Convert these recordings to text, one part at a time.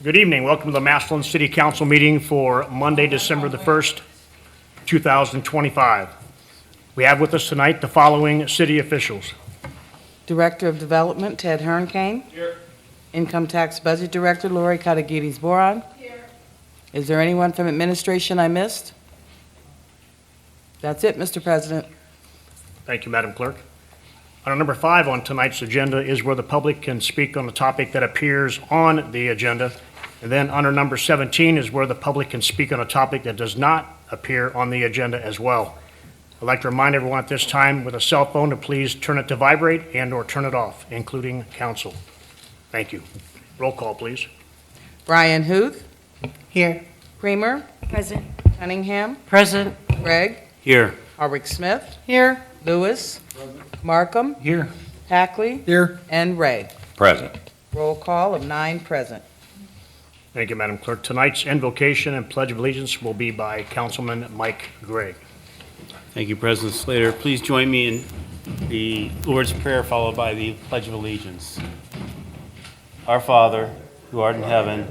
Good evening. Welcome to the Massillon City Council meeting for Monday, December the 1st, 2025. We have with us tonight the following city officials. Director of Development, Ted Hernkane. Here. Income Tax Budget Director, Lori Katagides-Boron. Here. Is there anyone from administration I missed? That's it, Mr. President. Thank you, Madam Clerk. Item number 5 on tonight's agenda is where the public can speak on the topic that appears on the agenda. And then under number 17 is where the public can speak on a topic that does not appear on the agenda as well. I'd like to remind everyone at this time with a cell phone to please turn it to vibrate and/or turn it off, including council. Thank you. Roll call, please. Brian Huth. Here. Creamer. Present. Cunningham. Present. Gregg. Here. Hardwick Smith. Here. Lewis. Markham. Here. Hackley. Here. And Ray. Present. Roll call of 9 present. Thank you, Madam Clerk. Tonight's invocation and pledge of allegiance will be by Councilman Mike Gregg. Thank you, President Slater. Please join me in the Lord's Prayer followed by the Pledge of Allegiance. Our Father, who art in heaven,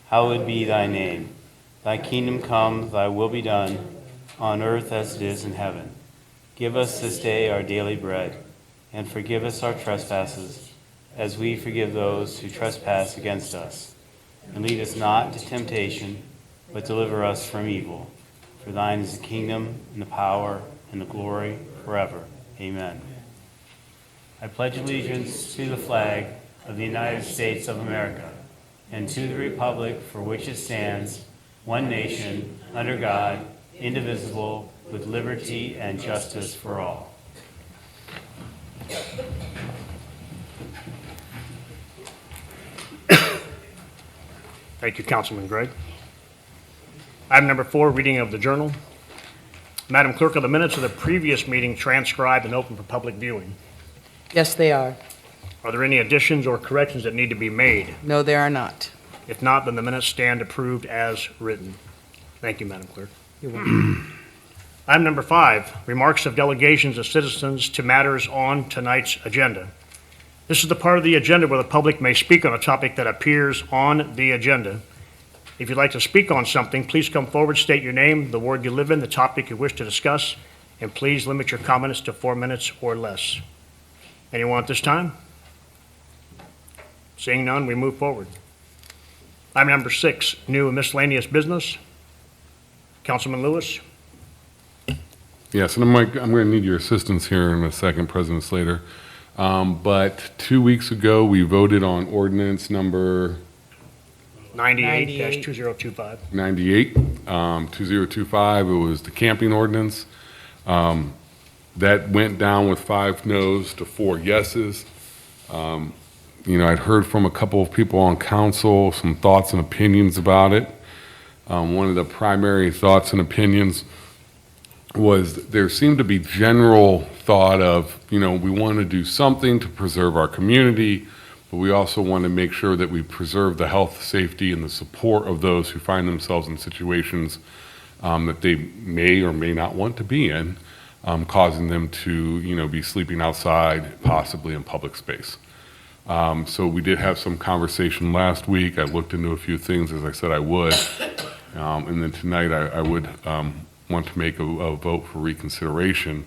hallowed be thy name. Thy kingdom come, thy will be done, on earth as it is in heaven. Give us this day our daily bread, and forgive us our trespasses, as we forgive those who trespass against us. And lead us not into temptation, but deliver us from evil. For thine is the kingdom, and the power, and the glory forever. Amen. I pledge allegiance to the flag of the United States of America, and to the republic for which it stands, one nation, under God, indivisible, with liberty and justice for all. Thank you, Councilman Gregg. Item number 4, reading of the journal. Madam Clerk, are the minutes of the previous meeting transcribed and open for public viewing? Yes, they are. Are there any additions or corrections that need to be made? No, there are not. If not, then the minutes stand approved as written. Thank you, Madam Clerk. You're welcome. Item number 5, remarks of delegations of citizens to matters on tonight's agenda. This is the part of the agenda where the public may speak on a topic that appears on the agenda. If you'd like to speak on something, please come forward, state your name, the ward you live in, the topic you wish to discuss, and please limit your comments to 4 minutes or less. Anyone at this time? Seeing none, we move forward. Item number 6, new and miscellaneous business. Councilman Lewis? Yes, and I'm going to need your assistance here in a second, President Slater. But 2 weeks ago, we voted on ordinance number 98-2025. 98, 2025. It was the camping ordinance. That went down with 5 noes to 4 yeses. I'd heard from a couple of people on council, some thoughts and opinions about it. One of the primary thoughts and opinions was there seemed to be general thought of, we want to do something to preserve our community, but we also want to make sure that we preserve the health, safety, and the support of those who find themselves in situations that they may or may not want to be in, causing them to, be sleeping outside, possibly in public space. So we did have some conversation last week. I looked into a few things, as I said I would. And then tonight I would want to make a vote for reconsideration.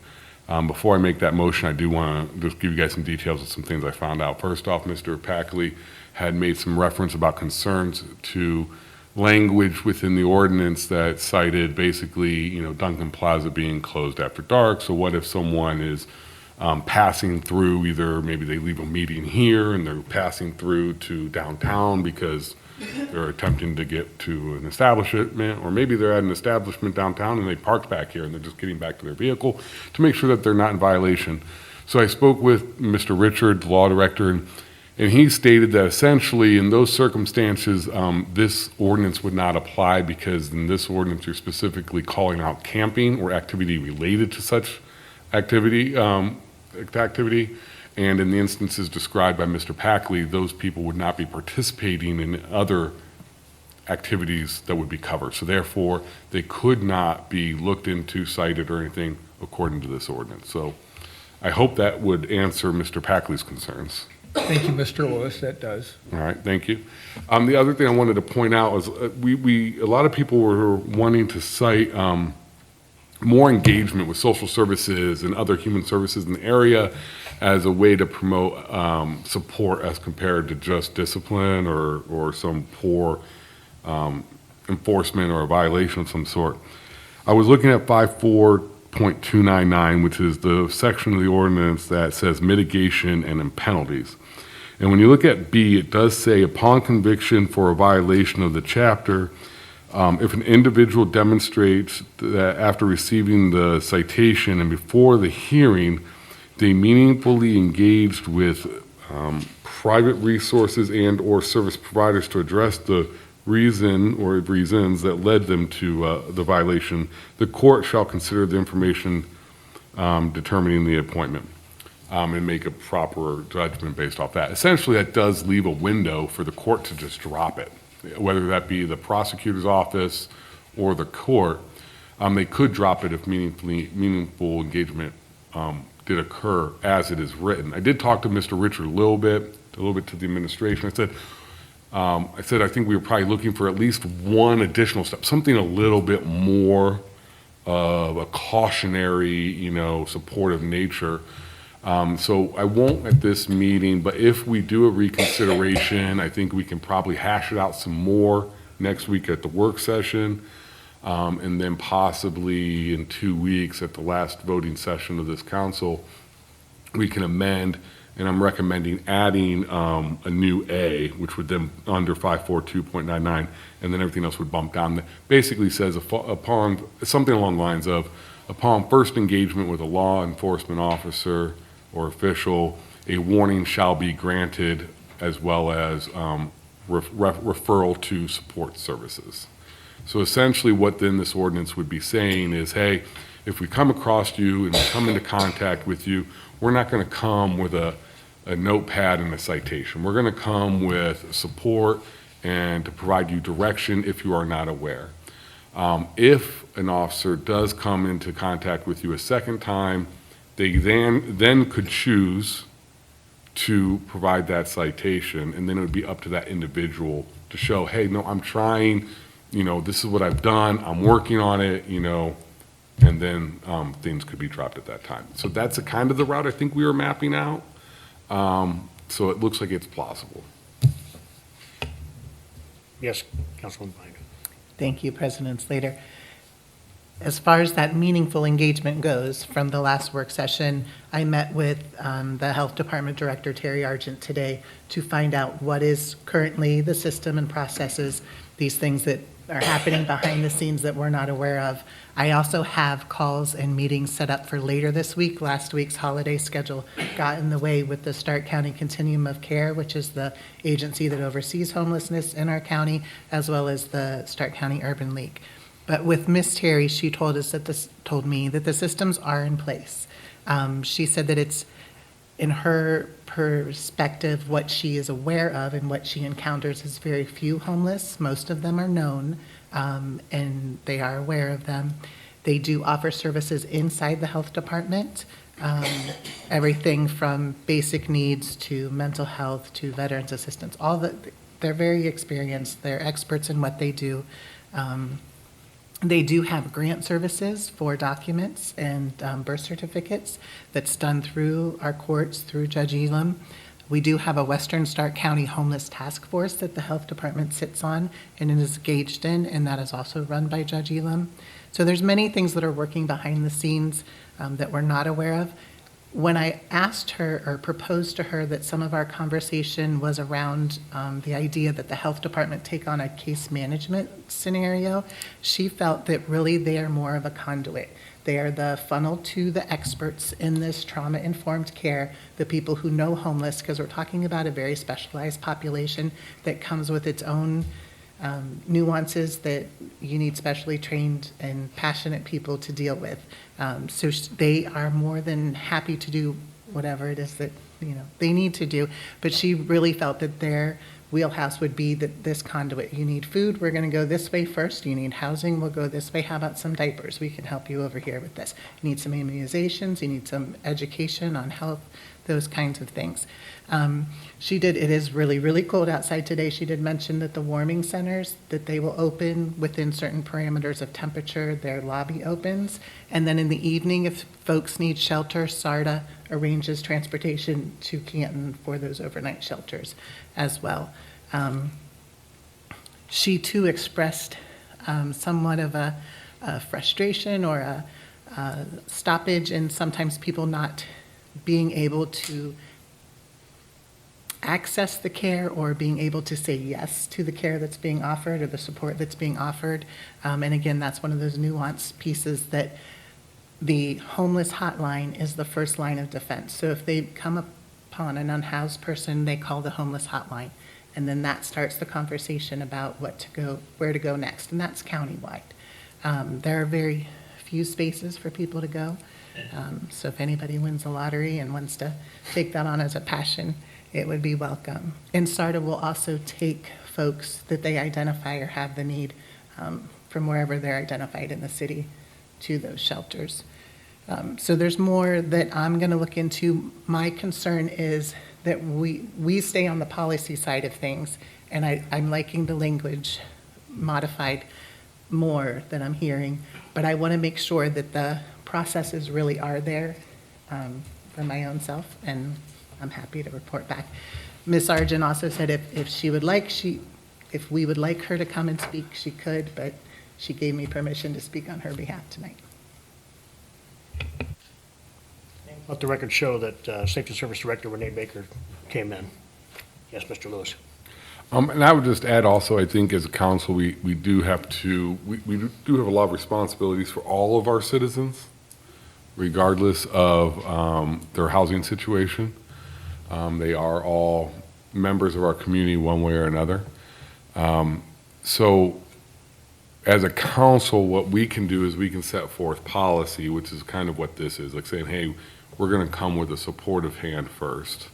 Before I make that motion, I do want to just give you guys some details of some things I found out. First off, Mr. Packley had made some reference about concerns to language within the ordinance that cited basically, Duncan Plaza being closed after dark. So what if someone is passing through, either maybe they leave a meeting here and they're passing through to downtown because they're attempting to get to an establishment, or maybe they're at an establishment downtown and they parked back here and they're just getting back to their vehicle, to make sure that they're not in violation. So I spoke with Mr. Richard, the law director, and he stated that essentially in those circumstances, this ordinance would not apply because in this ordinance you're specifically calling out camping or activity related to such activity. And in the instances described by Mr. Packley, those people would not be participating in other activities that would be covered. So therefore, they could not be looked into, cited, or anything according to this ordinance. So I hope that would answer Mr. Packley's concerns. Thank you, Mr. Lewis, that does. All right, thank you. The other thing I wanted to point out was a lot of people were wanting to cite more engagement with social services and other human services in the area as a way to promote support as compared to just discipline or some poor enforcement or a violation of some sort. I was looking at 54.299, which is the section of the ordinance that says mitigation and penalties. And when you look at B, it does say, upon conviction for a violation of the chapter, if an individual demonstrates that after receiving the citation and before the hearing, they meaningfully engaged with private resources and or service providers to address the reason or reasons that led them to the violation, the court shall consider the information determining the appointment and make a proper judgment based off that. Essentially, that does leave a window for the court to just drop it, whether that be the prosecutor's office or the court. They could drop it if meaningful engagement did occur as it is written. I did talk to Mr. Richard a little bit to the administration. I said I think we were probably looking for at least one additional step, something a little bit more of a cautionary, supportive nature. So I won't at this meeting, but if we do a reconsideration, I think we can probably hash it out some more next week at the work session, and then possibly in 2 weeks at the last voting session of this council, we can amend, and I'm recommending adding a new A, which would then under 542.99, and then everything else would bump down. That basically says upon something along the lines of, upon first engagement with a law enforcement officer or official, a warning shall be granted, as well as referral to support services. So essentially what then this ordinance would be saying is, hey, if we come across you and we come into contact with you, we're not going to come with a notepad and a citation. We're going to come with support and to provide you direction if you are not aware. If an officer does come into contact with you a second time, they then could choose to provide that citation, and then it would be up to that individual to show, hey, no, I'm trying, this is what I've done, I'm working on it, and then things could be dropped at that time. So that's kind of the route I think we were mapping out. So it looks like it's plausible. Yes, Councilman Binder. Thank you, President Slater. As far as that meaningful engagement goes, from the last work session, I met with the Health Department Director, Terry Argent, today to find out what is currently the system and processes, these things that are happening behind the scenes that we're not aware of. I also have calls and meetings set up for later this week. Last week's holiday schedule got in the way with the Stark County Continuum of Care, which is the agency that oversees homelessness in our county, as well as the Stark County Urban League. But with Miss Terry, she told me that the systems are in place. She said that it's, in her perspective, what she is aware of and what she encounters is very few homeless. Most of them are known, and they are aware of them. They do offer services inside the health department, everything from basic needs to mental health to veterans assistance. They're very experienced. They're experts in what they do. They do have grant services for documents and birth certificates that's done through our courts, through Judge Elam. We do have a Western Stark County Homeless Task Force that the Health Department sits on and is engaged in, and that is also run by Judge Elam. So there's many things that are working behind the scenes that we're not aware of. When I asked her or proposed to her that some of our conversation was around the idea that the health department take on a case management scenario, she felt that really they are more of a conduit. They are the funnel to the experts in this trauma-informed care, the people who know homeless, because we're talking about a very specialized population that comes with its own nuances that you need specially trained and passionate people to deal with. So they are more than happy to do whatever it is that they need to do. But she really felt that their wheelhouse would be that this conduit. You need food, we're going to go this way first. You need housing, we'll go this way. How about some diapers? We can help you over here with this. You need some immunizations, you need some education on health those kinds of things. It is really, really cold outside today. She did mention that the warming centers, that they will open within certain parameters of temperature, their lobby opens. And then in the evening, if folks need shelter, SARTA arranges transportation to Canton for those overnight shelters as well. She too expressed somewhat of a frustration or a stoppage in sometimes people not being able to access the care or being able to say yes to the care that's being offered or the support that's being offered. And again, that's one of those nuanced pieces that the homeless hotline is the first line of defense. So if they come upon an unhoused person, they call the homeless hotline. And then that starts the conversation about where to go next. And that's countywide. There are very few spaces for people to go. So if anybody wins the lottery and wants to take that on as a passion, it would be welcome. And SARTA will also take folks that they identify or have the need from wherever they're identified in the city to those shelters. So there's more that I'm going to look into. My concern is that we stay on the policy side of things, and I'm liking the language modified more than I'm hearing, but I want to make sure that the processes really are there for my own self, and I'm happy to report back. Ms. Sargent also said if we would like her to come and speak, she could, but she gave me permission to speak on her behalf tonight. Let the record show that Safety Service Director Renee Baker came in. Yes, Mr. Lewis. And I would just add also, I think as a council, we do have a lot of responsibilities for all of our citizens, regardless of their housing situation. They are all members of our community one way or another. So as a council, what we can do is we can set forth policy, which is kind of what this is, like saying, hey, we're going to come with a supportive hand first.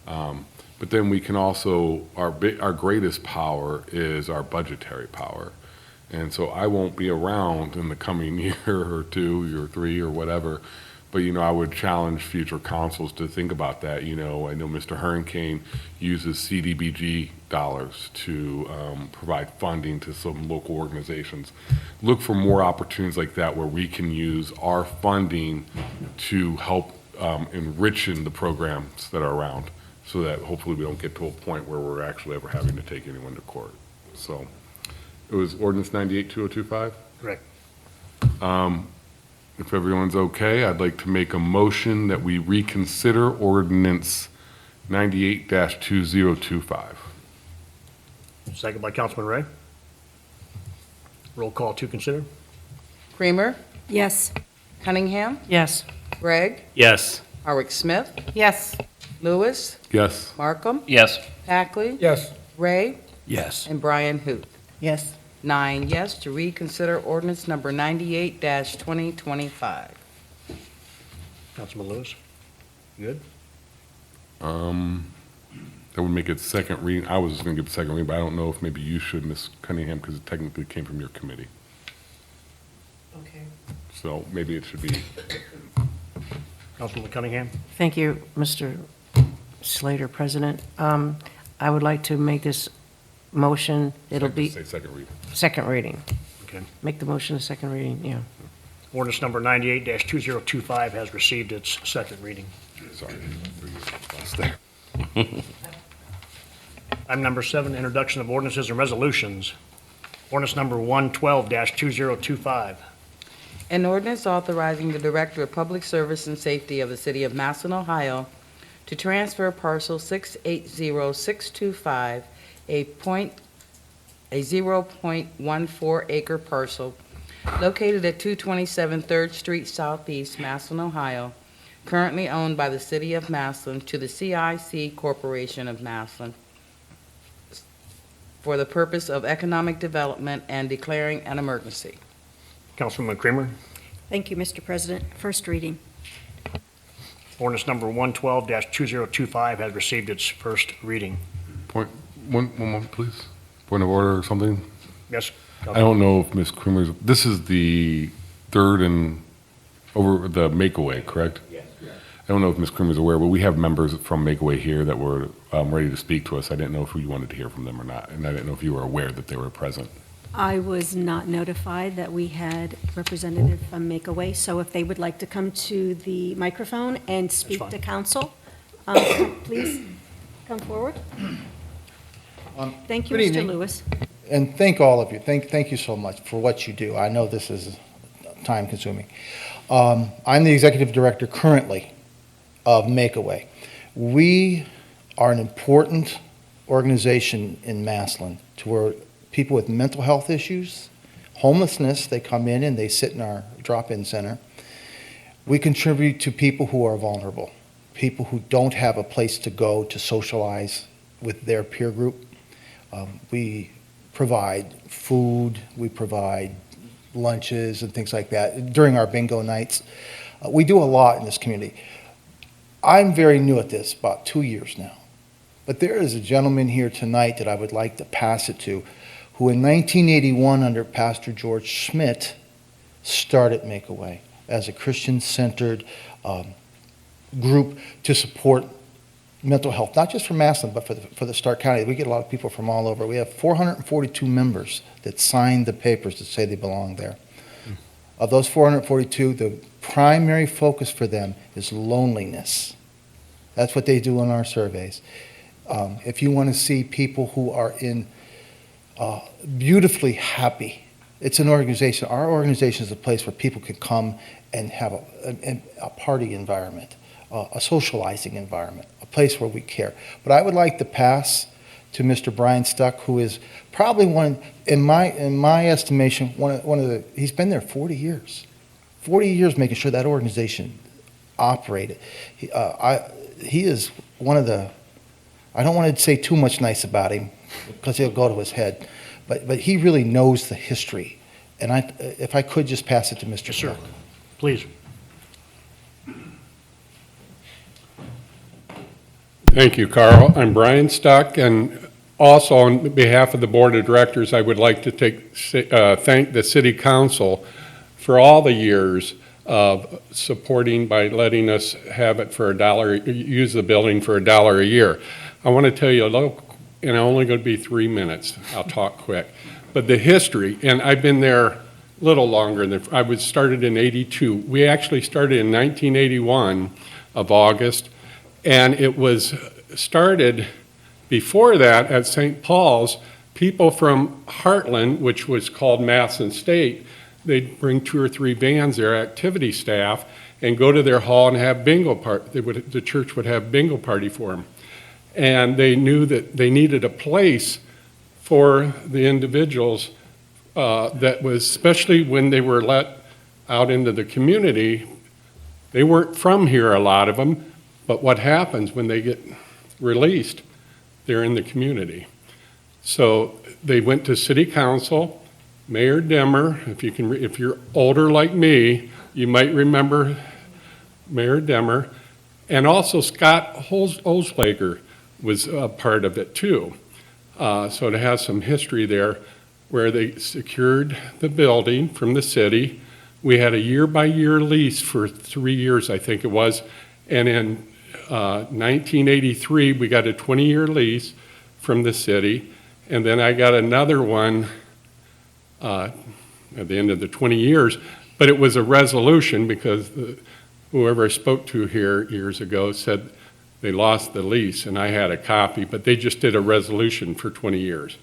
But then we can also, our greatest power is our budgetary power. And so I won't be around in the coming year or 2 or 3 or whatever, but, I would challenge future councils to think about that. I know Mr. Hurricane uses CDBG dollars to provide funding to some local organizations. Look for more opportunities like that where we can use our funding to help enriching the programs that are around, so that hopefully we don't get to a point where we're actually ever having to take anyone to court. So it was ordinance 98-2025. Correct. If everyone's okay, I'd like to make a motion that we reconsider ordinance 98-2025. Second by Councilman Ray. Roll call to consider. Creamer, Yes. Cunningham, Yes. Gregg, Yes. Hardwick Smith, Yes. Lewis, Yes. Markham, Yes. Packley, Yes. Ray, Yes. and Brian Hoot. Yes. 9 yes to reconsider ordinance number 98-2025. Councilman Lewis. Good. That would make it second reading. I was just going to give a second reading, but I don't know if maybe you should, Ms. Cunningham, because it technically came from your committee. Okay. So maybe it should be, Councilman Cunningham. Thank you, Mr. Slater, President. I would like to make this motion, it'll be say second reading. second reading. Okay. Make the motion a second reading, yeah. Ordinance number 98-2025 has received its second reading. Sorry. Lost there. Item number 7, introduction of ordinances and resolutions. Ordinance number 112-2025. An ordinance authorizing the Director of Public Service and Safety of the City of Massillon, Ohio, to transfer parcel 680625, a 0.14 acre parcel located at 227 3rd Street Southeast, Massillon, Ohio, currently owned by the City of Massillon, to the CIC Corporation of Massillon for the purpose of economic development and declaring an emergency. Councilwoman Creamer. Thank you, Mr. President. First reading. Ordinance number 112-2025 has received its first reading. One moment, please. Point of order or something. Yes, I don't know if Ms. Creamer's, this is the third and over the Makeaway, correct? Yes. I don't know if Ms. Krim is aware, but we have members from Makeaway here that were ready to speak to us. I didn't know if you wanted to hear from them or not, and I didn't know if you were aware that they were present. I was not notified that we had representative from Makeaway, so if they would like to come to the microphone and speak fine. to council, please come forward. Thank you, Good Mr. evening. Lewis. And thank all of you. Thank you so much for what you do. I know this is time-consuming. I'm the executive director currently of Makeaway. We are an important organization in Massillon to where people with mental health issues, homelessness, they come in and they sit in our drop-in center. We contribute to people who are vulnerable, people who don't have a place to go to socialize with their peer group. We provide food, we provide lunches and things like that during our bingo nights. We do a lot in this community. I'm very new at this, about 2 years now. But there is a gentleman here tonight that I would like to pass it to, who in 1981 under Pastor George Schmidt started Makeaway as a Christian-centered group to support mental health, not just for Massillon, but for the Stark County. We get a lot of people from all over. We have 442 members that signed the papers that say they belong there. Of those 442, the primary focus for them is loneliness. That's what they do in our surveys. If you want to see people who are in beautifully happy, it's an organization. Our organization is a place where people can come and have a party environment, a socializing environment, a place where we care. But I would like to pass to Mr. Brian Stuck, who is probably in my estimation, he's been there 40 years. 40 years making sure that organization operated. He is one of the, I don't want to say too much nice about him because he'll go to his head, but he really knows the history. And if I could just pass it to Mr. Yes, sir. Stuck. Please. Thank you, Carl. I'm Brian Stuck, and also on behalf of the Board of Directors, I would like to thank the City Council for all the years of supporting by letting us have it for $1, use the building for $1 a year. I want to tell you a little, and I'm only going to be 3 minutes. I'll talk quick. But the history, and I've been there a little longer than, I was started in '82. We actually started in 1981 of August, and it was started before that at St. Paul's. People from Heartland, which was called Massillon State, they'd bring 2 or 3 vans, their activity staff, and go to their hall and have bingo party. The church would have bingo party for them. And they knew that they needed a place for the individuals that was, especially when they were let out into the community. They weren't from here, a lot of them, but what happens when they get released? They're in the community. So they went to City Council. Mayor Demmer, if you're older like me, you might remember Mayor Demmer, and also Scott Olslager was a part of it too. So it has some history there where they secured the building from the city. We had a year-by-year lease for 3 years, I think it was, and in 1983 we got a 20-year lease from the city, and then I got another one at the end of the 20 years, but it was a resolution because whoever I spoke to here years ago said they lost the lease, and I had a copy, but they just did a resolution for 20 years.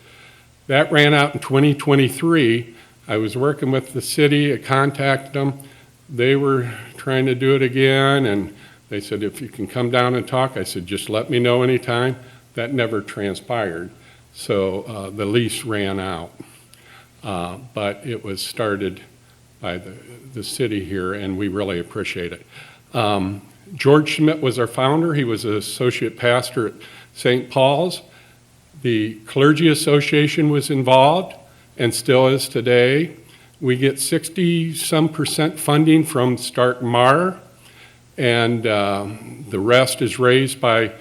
That ran out in 2023. I was working with the city, I contacted them. They were trying to do it again, and they said, if you can come down and talk, I said, just let me know anytime. That never transpired. So the lease ran out. But it was started by the city here, and we really appreciate it. George Schmidt was our founder. He was an associate pastor at St. Paul's. The Clergy Association was involved and still is today. We get 60-some% funding from Stark Mar, and the rest is raised by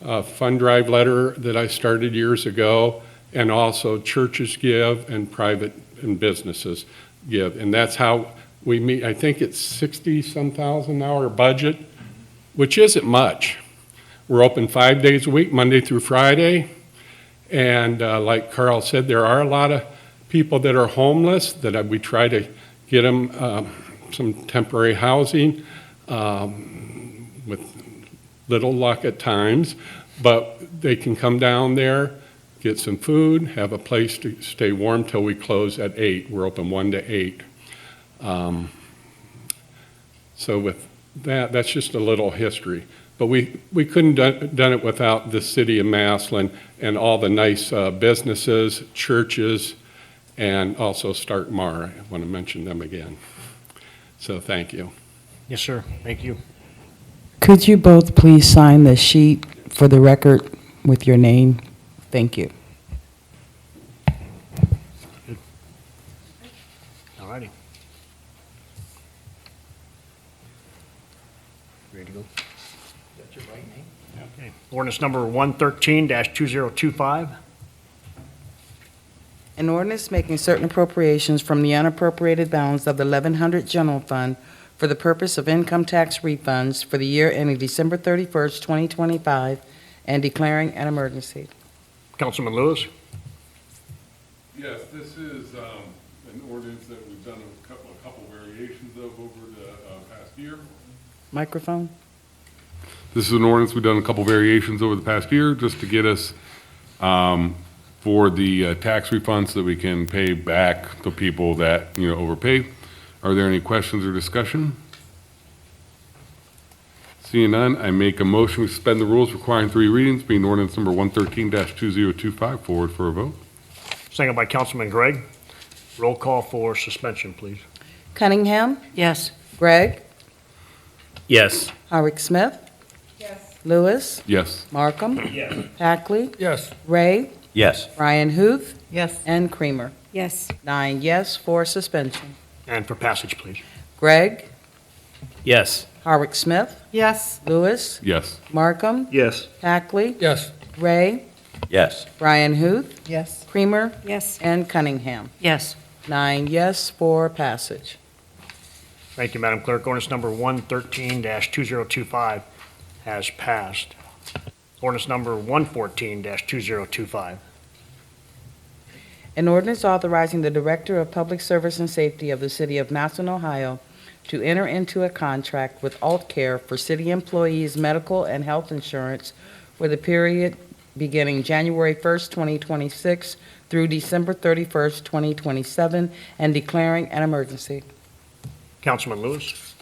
a fund drive letter that I started years ago, and also churches give and private and businesses give. And that's how we meet. I think it's 60-some thousand now, our budget which isn't much. We're open 5 days a week, Monday through Friday. And like Carl said, there are a lot of people that are homeless that we try to get them some temporary housing with little luck at times. But they can come down there, get some food, have a place to stay warm till we close at 8. We're open 1 to 8. So with that, that's just a little history. But we couldn't done it without the city of Massillon and all the nice businesses, churches, and also Start Mar. I want to mention them again. So thank you. Yes, sir. Thank you. Could you both please sign the sheet for the record with your name? Thank you. All righty. Ready to go? That's your right name? Okay. Ordinance number 113-2025. An ordinance making certain appropriations from the unappropriated balance of the 1100 General Fund for the purpose of income tax refunds for the year ending December 31st, 2025, and declaring an emergency. Councilman Lewis? Yes, this is an ordinance that we've done a couple variations of over the past year. Microphone? This is an ordinance we've done a couple variations over the past year just to get us for the tax refunds so that we can pay back the people that, overpay. Are there any questions or discussion? Seeing none, I make a motion to suspend the rules requiring 3 readings, being ordinance number 113-2025. Forward for a vote. Second by Councilman Gregg. Roll call for suspension, please. Cunningham? Yes. Gregg? Yes. Howard Smith? Lewis? Yes. Markham? Hackley? Yes. Ray? Yes. Brian Huth? Yes. And Creamer. Yes. 9 yes for suspension. And for passage, please. Gregg? Yes. Howard Smith? Yes. Lewis? Yes. Markham? Yes. Hackley? Yes. Ray? Yes. Brian Huth? Yes. Creamer? Yes. And Cunningham. Yes. 9 yes for passage. Thank you, Madam Clerk. Ordinance number 113-2025 has passed. Ordinance number 114-2025. An ordinance authorizing the Director of Public Service and Safety of the City of Massillon, Ohio, to enter into a contract with AltCare for city employees' medical and health insurance for the period beginning January 1st, 2026 through December 31st, 2027, and declaring an emergency. Councilman Lewis?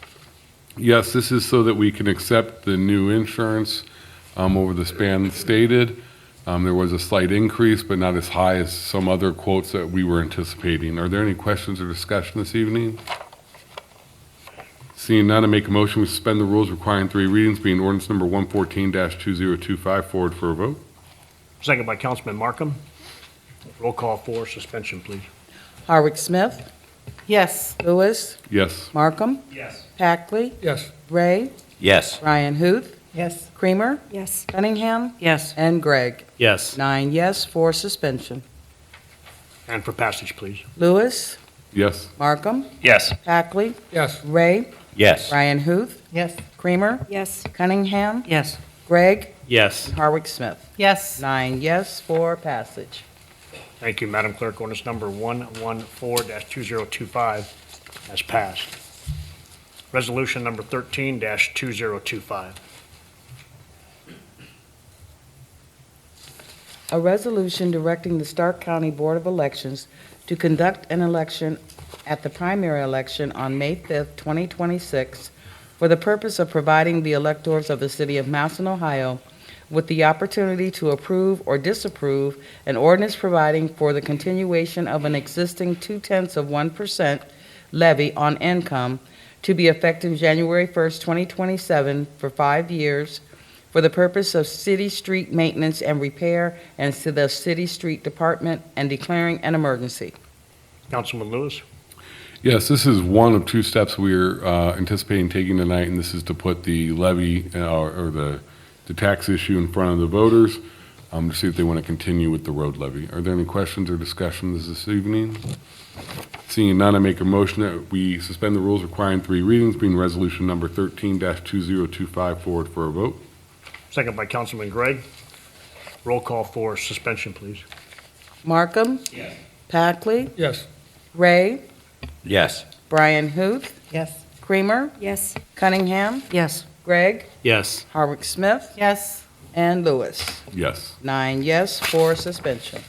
Yes, this is so that we can accept the new insurance over the span stated. There was a slight increase, but not as high as some other quotes that we were anticipating. Are there any questions or discussion this evening? Seeing none, I make a motion to suspend the rules requiring 3 readings, being ordinance number 114-2025. Forward for a vote. Second by Councilman Markham. Roll call for suspension, please. Howard Smith? Yes. Lewis? Yes. Markham? Yes. Hackley? Yes. Ray? Yes. Brian Huth? Yes. Creamer? Yes. Cunningham? Yes. And Gregg. Yes. 9 yes for suspension. And for passage, please. Lewis? Yes. Markham? Yes. Hackley? Yes. Ray? Yes. Brian Huth? Yes. Creamer? Yes. Cunningham? Yes. Gregg? Yes. Hardwick Smith. Yes. 9 yes for passage. Thank you, Madam Clerk. Ordinance number 114-2025 has passed. Resolution number 13-2025. A resolution directing the Stark County Board of Elections to conduct an election at the primary election on May 5th, 2026, for the purpose of providing the electors of the city of Massillon, Ohio, with the opportunity to approve or disapprove an ordinance providing for the continuation of an existing 0.2% levy on income to be effective January 1st, 2027 for 5 years for the purpose of city street maintenance and repair and to the city street department and declaring an emergency. Councilman Lewis? Yes, this is one of 2 steps we're anticipating taking tonight, and this is to put the levy or the tax issue in front of the voters to see if they want to continue with the road levy. Are there any questions or discussions this evening? Seeing none, I make a motion that we suspend the rules requiring three readings, bring resolution number 13-2025 forward for a vote. Second by Councilman Gregg. Roll call for suspension, please. Markham. Yes. Packley. Yes. Ray. Yes. Brian Huth. Yes. Creamer. Yes. Cunningham. Yes. Gregg. Yes. Hardwick Smith. Yes. And Lewis. Yes. 9 yes for suspension.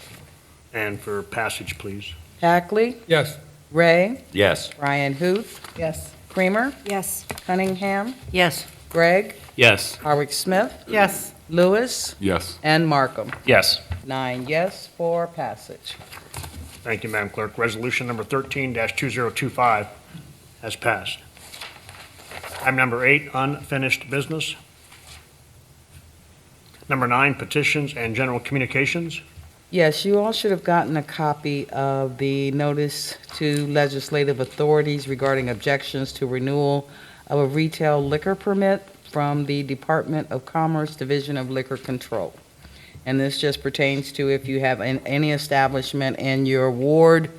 And for passage, please. Packley. Yes. Ray. Yes. Brian Huth. Yes. Creamer. Yes. Cunningham. Yes. Gregg. Yes. Hardwick Smith. Yes. Lewis. Yes. And Markham. Yes. 9 yes for passage. Thank you, Madam Clerk. Resolution number 13-2025 has passed. Item number 8, unfinished business. Number 9, petitions and general communications. Yes, you all should have gotten a copy of the notice to legislative authorities regarding objections to renewal of a retail liquor permit from the Department of Commerce Division of Liquor Control. And this just pertains to if you have any establishment in your ward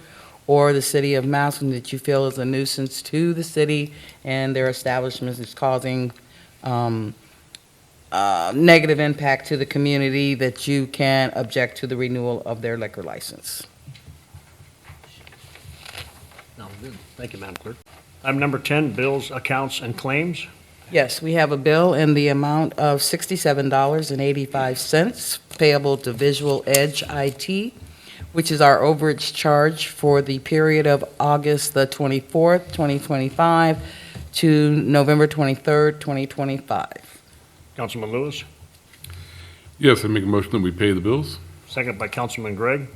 or the city of Massillon that you feel is a nuisance to the city and their establishment is causing negative impact to the community, that you can object to the renewal of their liquor license. No, good. Thank you, Madam Clerk. Item number 10, bills, accounts, and claims. Yes, we have a bill in the amount of $67.85 payable to Visual Edge IT, which is our overage charge for the period of August the 24th, 2025 to November 23rd, 2025. Councilman Lewis. Yes, I make a motion that we pay the bills. Second by Councilman Gregg.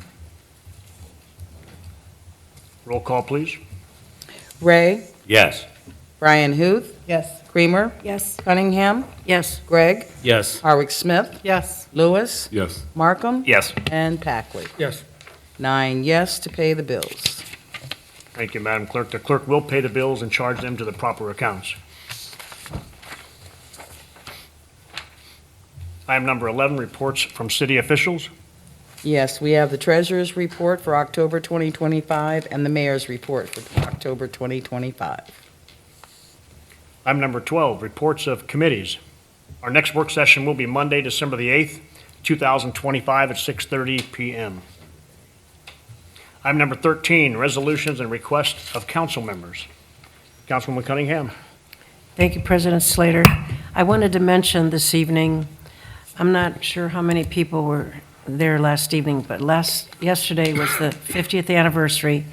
Roll call, please. Ray. Yes. Brian Huth. Yes. Creamer. Yes. Cunningham. Yes. Gregg. Yes. Hardwick Smith. Yes. Lewis. Yes. Markham. Yes. And Packley. Yes. 9 yes to pay the bills. Thank you, Madam Clerk. The clerk will pay the bills and charge them to the proper accounts. Item number 11, reports from city officials. Yes, we have the treasurer's report for October 2025 and the mayor's report for October 2025. Item number 12, reports of committees. Our next work session will be Monday, December the 8th, 2025 at 6:30 PM. Item number 13, resolutions and requests of council members. Councilwoman Cunningham. Thank you, President Slater. I wanted to mention this evening, I'm not sure how many people were there last evening, but yesterday was the 50th anniversary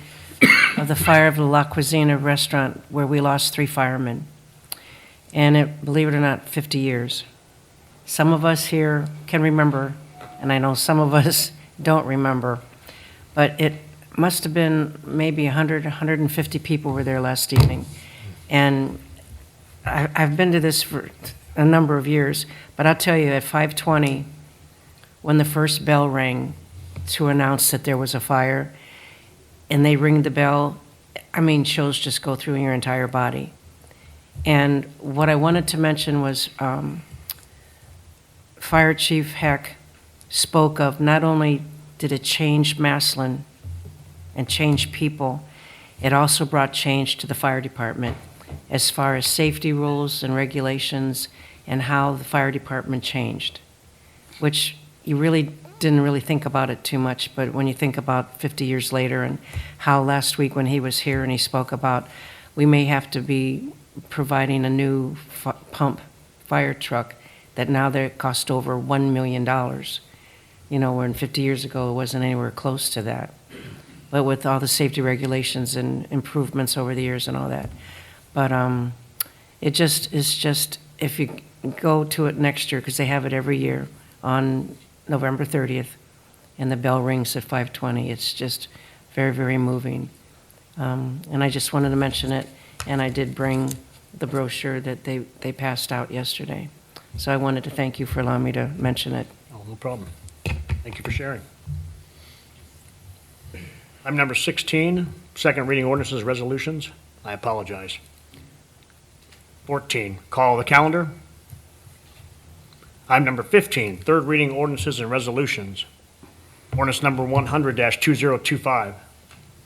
of the fire of the La Cuisine restaurant where we lost 3 firemen. And believe it or not, 50 years. Some of us here can remember, and I know some of us don't remember, but it must have been maybe 100, 150 people were there last evening. And I've been to this for a number of years, but I'll tell you, at 5:20, when the first bell rang to announce that there was a fire, and they ring the bell, I mean, chills just go through your entire body. And what I wanted to mention was Fire Chief Heck spoke of not only did it change Massillon and change people, it also brought change to the fire department as far as safety rules and regulations and how the fire department changed, which you really didn't really think about it too much, but when you think about 50 years later and how last week when he was here and he spoke about we may have to be providing a new pump fire truck that now they cost over $1 million. You know, when 50 years ago it wasn't anywhere close to that. But with all the safety regulations and improvements over the years and all that. But it's just, if you go to it next year, because they have it every year on November 30th, and the bell rings at 5:20, it's just very, very moving. And I just wanted to mention it, and I did bring the brochure that they passed out yesterday. So I wanted to thank you for allowing me to mention it. Oh, no problem. Thank you for sharing. Item number 16, second reading ordinances, resolutions. I apologize. 14, call the calendar. Item number 15, third reading ordinances and resolutions. Ordinance number 100-2025.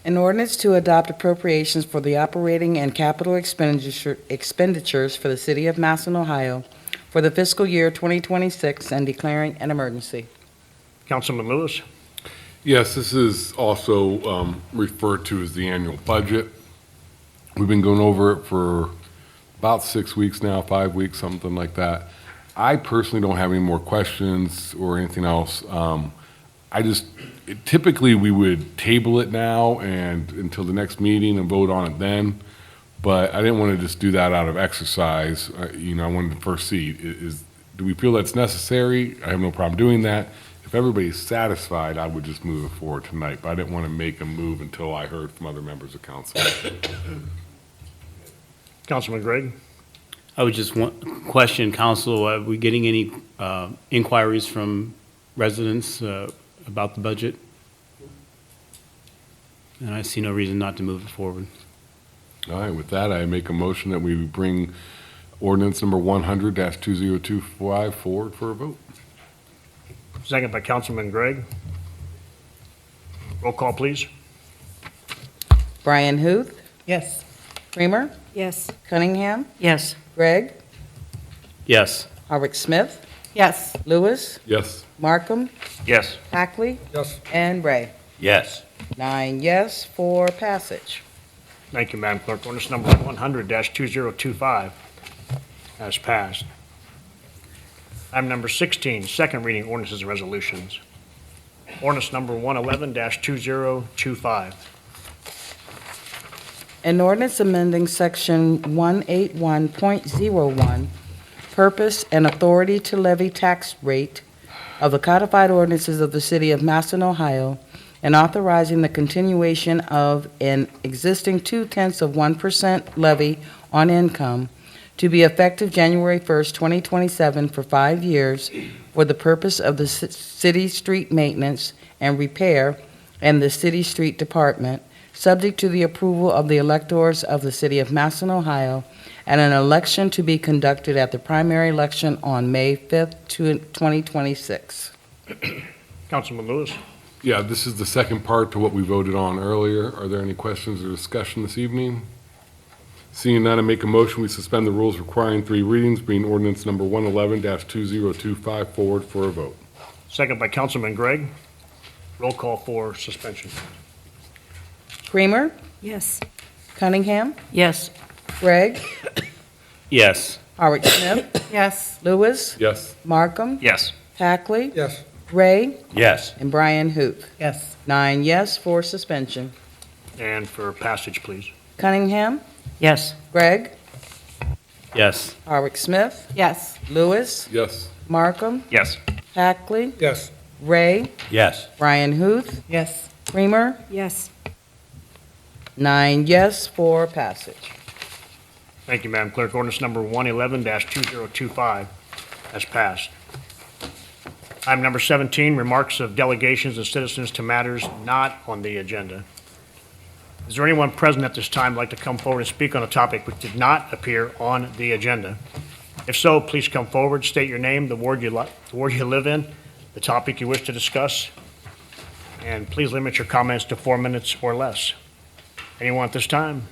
An ordinance to adopt appropriations for the operating and capital expenditures for the city of Massillon, Ohio for the fiscal year 2026 and declaring an emergency. Councilman Lewis. Yes, this is also referred to as the annual budget. We've been going over it for about 6 weeks now, 5 weeks, something like that. I personally don't have any more questions or anything else. Typically, we would table it now and until the next meeting and vote on it then, but I didn't want to just do that out of exercise. I wanted to first see, do we feel that's necessary? I have no problem doing that. If everybody's satisfied, I would just move it forward tonight, but I didn't want to make a move until I heard from other members of council. Councilman Gregg. I would just question council, are we getting any inquiries from residents about the budget? And I see no reason not to move it forward. All right, with that, I make a motion that we bring ordinance number 100-2025 forward for a vote. Second by Councilman Gregg. Roll call, please. Brian Huth, Yes. Creamer, Yes. Cunningham, Yes. Gregg, Yes. Howard Smith, Yes. Lewis, Yes. Markham, Yes. Hackley, Yes. and Ray. Yes. 9 yes for passage. Thank you, Madam Clerk. Ordinance number 100-2025 has passed. Item number 16, second reading ordinances and resolutions. Ordinance number 111-2025. An ordinance amending section 181.01, purpose and authority to levy tax rate of the codified ordinances of the city of Massillon, Ohio, and authorizing the continuation of an existing 0.2% levy on income to be effective January 1st, 2027 for 5 years for the purpose of the city street maintenance and repair and the city street department, subject to the approval of the electors of the city of Massillon, Ohio, and an election to be conducted at the primary election on May 5th, 2026. Councilman Lewis. Yeah, this is the second part to what we voted on earlier. Are there any questions or discussion this evening? Seeing none, I make a motion, we suspend the rules requiring 3 readings, bring ordinance number 111-2025 forward for a vote. Second by Councilman Gregg. Roll call for suspension. Creamer, Yes. Cunningham, Yes. Gregg, Yes. Howard Smith, Yes. Lewis, Yes. Markham, Yes. Hackley, Yes. Ray, Yes. and Brian Hoop. Yes. 9 yes for suspension. And for passage, please. Cunningham, Yes. Gregg, Yes. Howard Smith, Yes. Lewis, Yes. Markham, Yes. Hackley, Yes. Ray, Yes. Brian Huth, Yes. Creamer. Yes. 9 yes for passage. Thank you, Madam Clerk. Ordinance number 111-2025 has passed. Item number 17, remarks of delegations and citizens to matters not on the agenda. Is there anyone present at this time who'd like to come forward and speak on a topic which did not appear on the agenda? If so, please come forward, state your name, the ward you live in, the topic you wish to discuss, and please limit your comments to 4 minutes or less. Anyone at this time?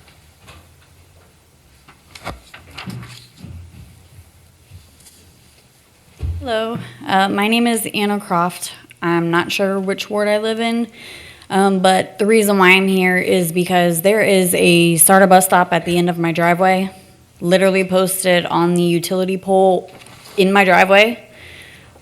Hello, my name is Anna Croft. I'm not sure which ward I live in, but the reason why I'm here is because there is a SARTA bus stop at the end of my driveway, literally posted on the utility pole in my driveway.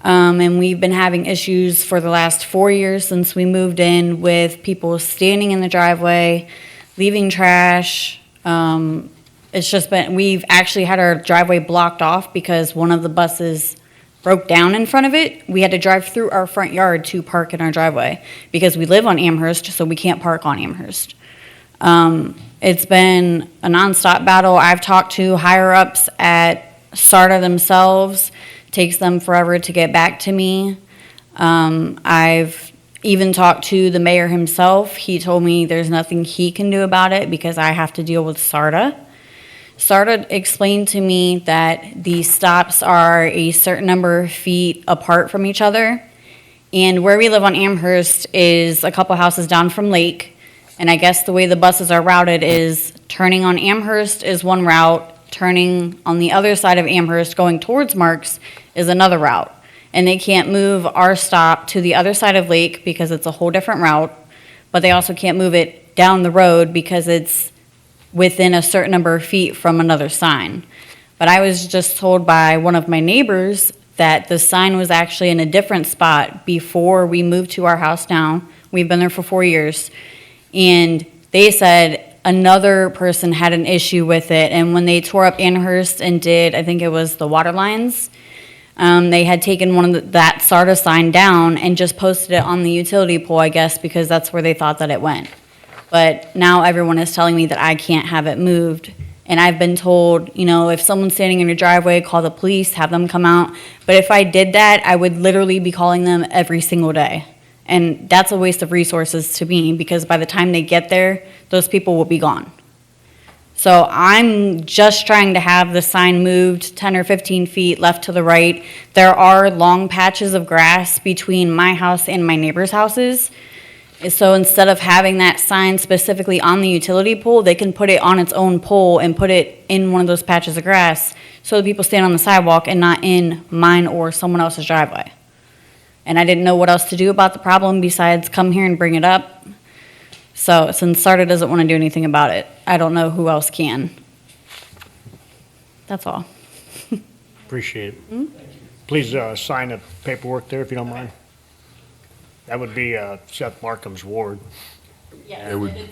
And we've been having issues for the last 4 years since we moved in with people standing in the driveway, leaving trash. It's just been, we've actually had our driveway blocked off because one of the buses broke down in front of it. We had to drive through our front yard to park in our driveway because we live on Amherst, so we can't park on Amherst. It's been a nonstop battle. I've talked to higher ups at SARTA themselves. Takes them forever to get back to me. I've even talked to the mayor himself. He told me there's nothing he can do about it because I have to deal with SARTA. SARTA explained to me that these stops are a certain number of feet apart from each other. And where we live on Amherst is a couple houses down from Lake. And I guess the way the buses are routed is turning on Amherst is one route, turning on the other side of Amherst going towards Marks is another route. And they can't move our stop to the other side of Lake because it's a whole different route, but they also can't move it down the road because it's within a certain number of feet from another sign. But I was just told by one of my neighbors that the sign was actually in a different spot before we moved to our house now. We've been there for 4 years. And they said another person had an issue with it. And when they tore up Amherst and did, I think it was the water lines, they had taken that SARTA sign down and just posted it on the utility pole, I guess, because that's where they thought that it went. But now everyone is telling me that I can't have it moved. And I've been told, you know, if someone's standing in your driveway, call the police, have them come out. But if I did that, I would literally be calling them every single day. And that's a waste of resources to me because by the time they get there, those people will be gone. So I'm just trying to have the sign moved 10 or 15 feet left to the right. There are long patches of grass between my house and my neighbor's houses. So instead of having that sign specifically on the utility pole, they can put it on its own pole and put it in one of those patches of grass so the people stand on the sidewalk and not in mine or someone else's driveway. And I didn't know what else to do about the problem besides come here and bring it up. So since SARTA doesn't want to do anything about it, I don't know who else can. That's all. Appreciate it. Please sign the paperwork there if you don't mind. That would be Seth Markham's ward. It would-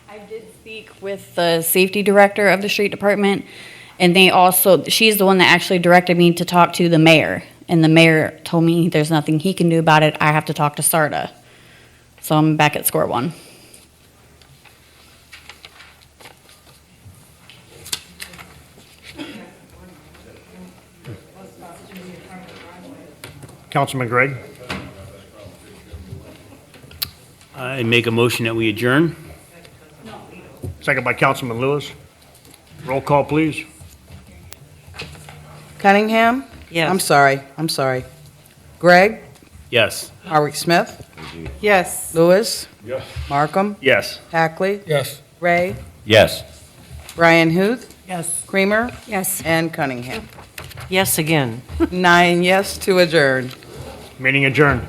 I did speak with the safety director of the street department, and she's the one that actually directed me to talk to the mayor. And the mayor told me there's nothing he can do about it. I have to talk to SARTA. So I'm back at square one. Councilman Gregg? I make a motion that we adjourn. Second by Councilman Lewis. Roll call, please. Cunningham? Yes. I'm sorry. Gregg? Yes. Hardwick Smith? Yes. Lewis? Yes. Markham? Yes. Hackley? Yes. Ray? Yes. Brian Huth? Yes. Creamer? Yes. And Cunningham. Yes again. 9 yes to adjourn. Meeting adjourned.